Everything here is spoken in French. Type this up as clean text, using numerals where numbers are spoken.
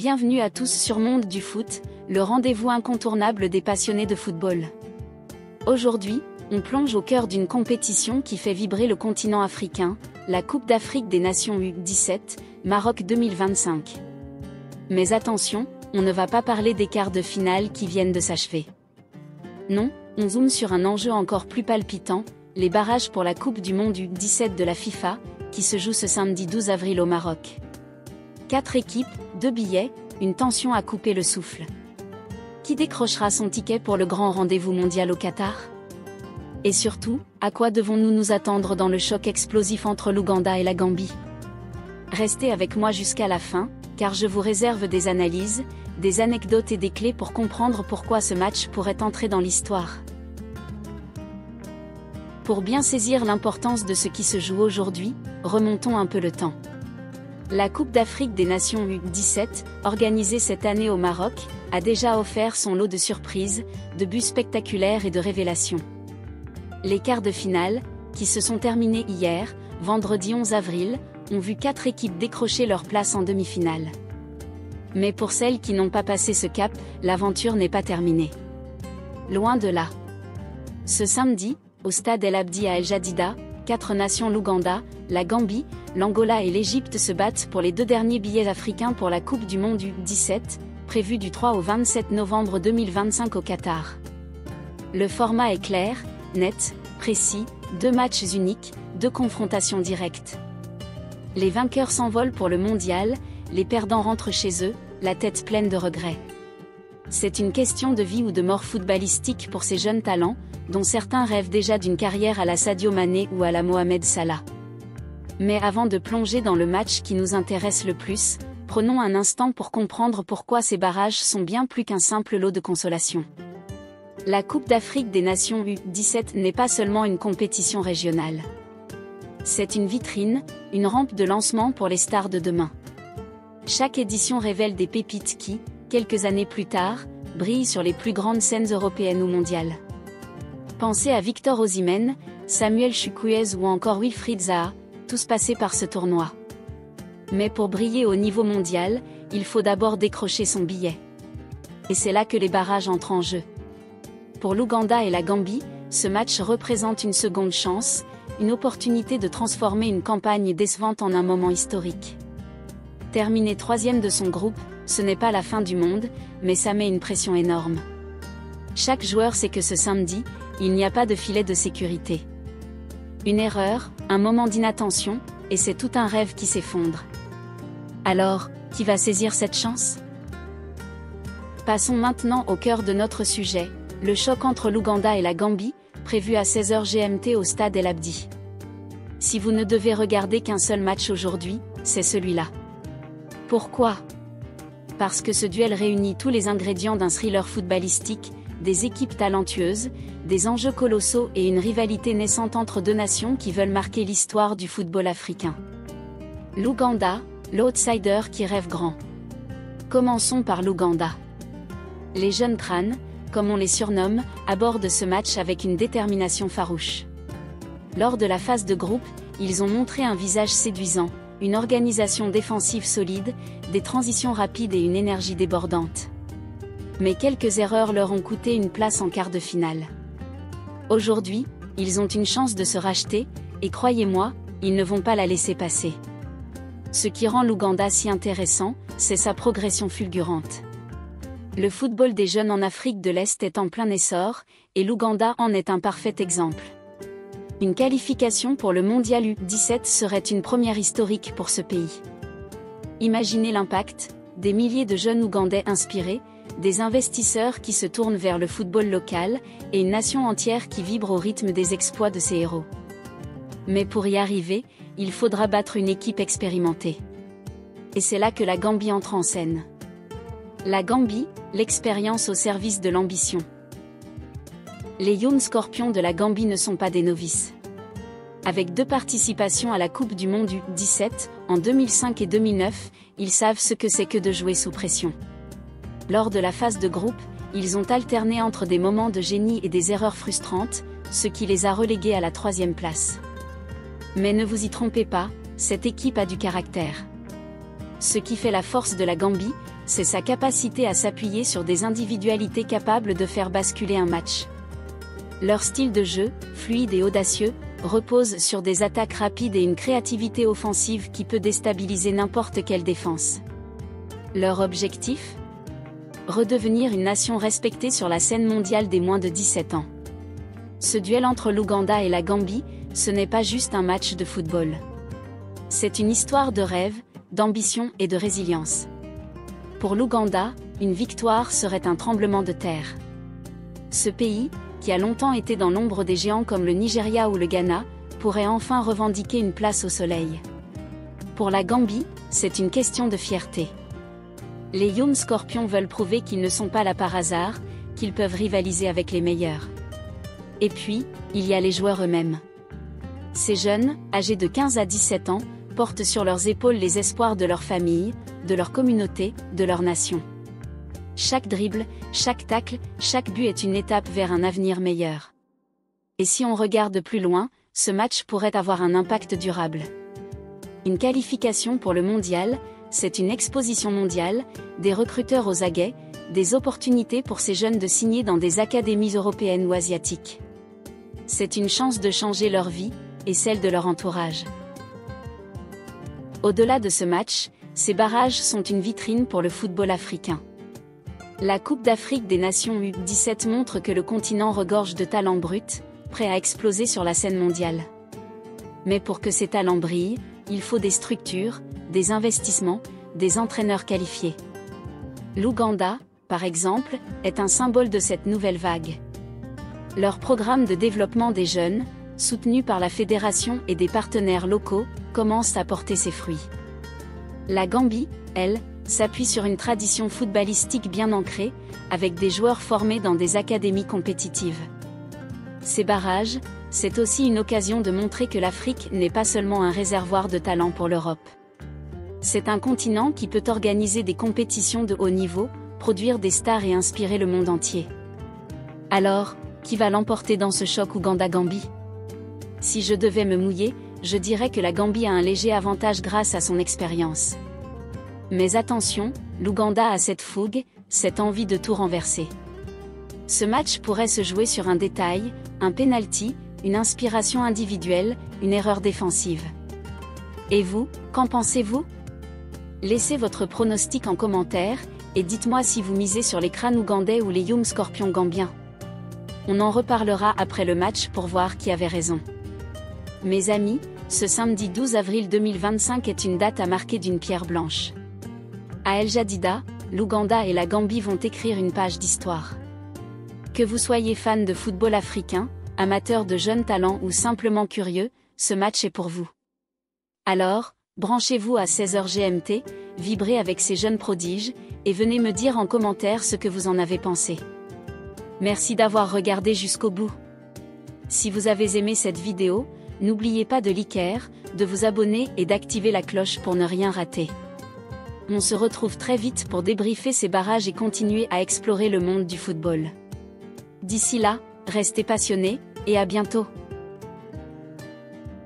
Bienvenue à tous sur Monde du Foot, le rendez-vous incontournable des passionnés de football. Aujourd'hui, on plonge au cœur d'une compétition qui fait vibrer le continent africain, la Coupe d'Afrique des Nations U17, Maroc 2025. Mais attention, on ne va pas parler des quarts de finale qui viennent de s'achever. Non, on zoome sur un enjeu encore plus palpitant, les barrages pour la Coupe du Monde U17 de la FIFA, qui se joue ce samedi 12 avril au Maroc. 4 équipes, 2 billets, une tension à couper le souffle. Qui décrochera son ticket pour le grand rendez-vous mondial au Qatar? Et surtout, à quoi devons-nous nous attendre dans le choc explosif entre l'Ouganda et la Gambie? Restez avec moi jusqu'à la fin, car je vous réserve des analyses, des anecdotes et des clés pour comprendre pourquoi ce match pourrait entrer dans l'histoire. Pour bien saisir l'importance de ce qui se joue aujourd'hui, remontons un peu le temps. La Coupe d'Afrique des Nations U17, organisée cette année au Maroc, a déjà offert son lot de surprises, de buts spectaculaires et de révélations. Les quarts de finale, qui se sont terminés hier, vendredi 11 avril, ont vu 4 équipes décrocher leur place en demi-finale. Mais pour celles qui n'ont pas passé ce cap, l'aventure n'est pas terminée. Loin de là. Ce samedi, au stade El Abdi à El Jadida, 4 nations, l'Ouganda, la Gambie, l'Angola et l'Égypte se battent pour les 2 derniers billets africains pour la Coupe du Monde U17, prévue du 3 au 27 novembre 2025 au Qatar. Le format est clair, net, précis, 2 matchs uniques, 2 confrontations directes. Les vainqueurs s'envolent pour le mondial, les perdants rentrent chez eux, la tête pleine de regrets. C'est une question de vie ou de mort footballistique pour ces jeunes talents, dont certains rêvent déjà d'une carrière à la Sadio Mané ou à la Mohamed Salah. Mais avant de plonger dans le match qui nous intéresse le plus, prenons un instant pour comprendre pourquoi ces barrages sont bien plus qu'un simple lot de consolation. La Coupe d'Afrique des Nations U17 n'est pas seulement une compétition régionale. C'est une vitrine, une rampe de lancement pour les stars de demain. Chaque édition révèle des pépites qui, quelques années plus tard, brillent sur les plus grandes scènes européennes ou mondiales. Pensez à Victor Osimhen, Samuel Chukwueze ou encore Wilfried Zaha, tous passés par ce tournoi. Mais pour briller au niveau mondial, il faut d'abord décrocher son billet. Et c'est là que les barrages entrent en jeu. Pour l'Ouganda et la Gambie, ce match représente une seconde chance, une opportunité de transformer une campagne décevante en un moment historique. Terminer 3e de son groupe, ce n'est pas la fin du monde, mais ça met une pression énorme. Chaque joueur sait que ce samedi, il n'y a pas de filet de sécurité. Une erreur, un moment d'inattention, et c'est tout un rêve qui s'effondre. Alors, qui va saisir cette chance? Passons maintenant au cœur de notre sujet, le choc entre l'Ouganda et la Gambie, prévu à 16h GMT au stade El Abdi. Si vous ne devez regarder qu'un seul match aujourd'hui, c'est celui-là. Pourquoi? Parce que ce duel réunit tous les ingrédients d'un thriller footballistique, des équipes talentueuses, des enjeux colossaux et une rivalité naissante entre 2 nations qui veulent marquer l'histoire du football africain. L'Ouganda, l'outsider qui rêve grand. Commençons par l'Ouganda. Les jeunes crânes, comme on les surnomme, abordent ce match avec une détermination farouche. Lors de la phase de groupe, ils ont montré un visage séduisant, une organisation défensive solide, des transitions rapides et une énergie débordante. Mais quelques erreurs leur ont coûté une place en quart de finale. Aujourd'hui, ils ont une chance de se racheter, et croyez-moi, ils ne vont pas la laisser passer. Ce qui rend l'Ouganda si intéressant, c'est sa progression fulgurante. Le football des jeunes en Afrique de l'Est est en plein essor, et l'Ouganda en est un parfait exemple. Une qualification pour le Mondial U17 serait une première historique pour ce pays. Imaginez l'impact, des milliers de jeunes Ougandais inspirés, des investisseurs qui se tournent vers le football local, et une nation entière qui vibre au rythme des exploits de ces héros. Mais pour y arriver, il faudra battre une équipe expérimentée. Et c'est là que la Gambie entre en scène. La Gambie, l'expérience au service de l'ambition. Les Young Scorpions de la Gambie ne sont pas des novices. Avec 2 participations à la Coupe du Monde U17, en 2005 et 2009, ils savent ce que c'est que de jouer sous pression. Lors de la phase de groupe, ils ont alterné entre des moments de génie et des erreurs frustrantes, ce qui les a relégués à la 3e place. Mais ne vous y trompez pas, cette équipe a du caractère. Ce qui fait la force de la Gambie, c'est sa capacité à s'appuyer sur des individualités capables de faire basculer un match. Leur style de jeu, fluide et audacieux, repose sur des attaques rapides et une créativité offensive qui peut déstabiliser n'importe quelle défense. Leur objectif ? Redevenir une nation respectée sur la scène mondiale des moins de 17 ans. Ce duel entre l'Ouganda et la Gambie, ce n'est pas juste un match de football. C'est une histoire de rêve, d'ambition et de résilience. Pour l'Ouganda, une victoire serait un tremblement de terre. Ce pays, qui a longtemps été dans l'ombre des géants comme le Nigeria ou le Ghana, pourrait enfin revendiquer une place au soleil. Pour la Gambie, c'est une question de fierté. Les Young Scorpions veulent prouver qu'ils ne sont pas là par hasard, qu'ils peuvent rivaliser avec les meilleurs. Et puis, il y a les joueurs eux-mêmes. Ces jeunes, âgés de 15 à 17 ans, portent sur leurs épaules les espoirs de leur famille, de leur communauté, de leur nation. Chaque dribble, chaque tacle, chaque but est une étape vers un avenir meilleur. Et si on regarde plus loin, ce match pourrait avoir un impact durable. Une qualification pour le mondial, c'est une exposition mondiale, des recruteurs aux aguets, des opportunités pour ces jeunes de signer dans des académies européennes ou asiatiques. C'est une chance de changer leur vie, et celle de leur entourage. Au-delà de ce match, ces barrages sont une vitrine pour le football africain. La Coupe d'Afrique des Nations U17 montre que le continent regorge de talents bruts, prêts à exploser sur la scène mondiale. Mais pour que ces talents brillent, il faut des structures, des investissements, des entraîneurs qualifiés. L'Ouganda, par exemple, est un symbole de cette nouvelle vague. Leur programme de développement des jeunes, soutenu par la fédération et des partenaires locaux, commence à porter ses fruits. La Gambie, elle, s'appuie sur une tradition footballistique bien ancrée, avec des joueurs formés dans des académies compétitives. Ces barrages, c'est aussi une occasion de montrer que l'Afrique n'est pas seulement un réservoir de talent pour l'Europe. C'est un continent qui peut organiser des compétitions de haut niveau, produire des stars et inspirer le monde entier. Alors, qui va l'emporter dans ce choc Ouganda-Gambie ? Si je devais me mouiller, je dirais que la Gambie a un léger avantage grâce à son expérience. Mais attention, l'Ouganda a cette fougue, cette envie de tout renverser. Ce match pourrait se jouer sur un détail, un penalty, une inspiration individuelle, une erreur défensive. Et vous, qu'en pensez-vous ? Laissez votre pronostic en commentaire, et dites-moi si vous misez sur les crânes ougandais ou les Young Scorpions gambiens. On en reparlera après le match pour voir qui avait raison. Mes amis, ce samedi 12 avril 2025 est une date à marquer d'une pierre blanche. À El Jadida, l'Ouganda et la Gambie vont écrire une page d'histoire. Que vous soyez fan de football africain, amateur de jeunes talents ou simplement curieux, ce match est pour vous. Alors, branchez-vous à 16h GMT, vibrez avec ces jeunes prodiges, et venez me dire en commentaire ce que vous en avez pensé. Merci d'avoir regardé jusqu'au bout. Si vous avez aimé cette vidéo, n'oubliez pas de liker, de vous abonner et d'activer la cloche pour ne rien rater. On se retrouve très vite pour débriefer ces barrages et continuer à explorer le monde du football. D'ici là, restez passionnés, et à bientôt.